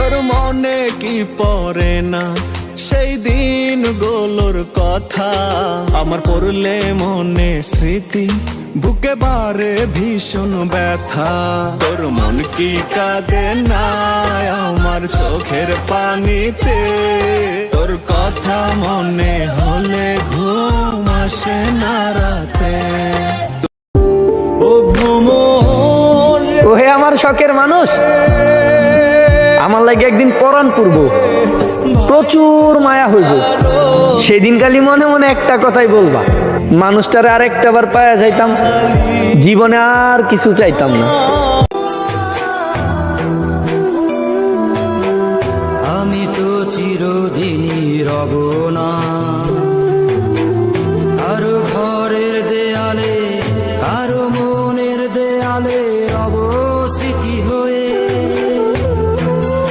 তোর মনে কি পড়ে না সেই দিনগুলোর কথা? আমার পড়লে মনে স্মৃতি, বুকে বারে ভীষণ ব্যথা। তোর মন কি কাঁদে না আমার চোখের পানিতে? তোর কথা মনে হলে ঘুম আসে না রাতে। ও ভ্রমর, ওহে আমার শখের মানুষ, আমার লাগে একদিন পরাণ পূর্ব প্রচুর মায়া হইব। সেদিন কালি মনে মনে একটা কথাই বলবা, মানুষটারে আর একটা বার পায়া যাইতাম, জীবনে আর কিছু চাইতাম না। আমি তো চিরদিনই রব না।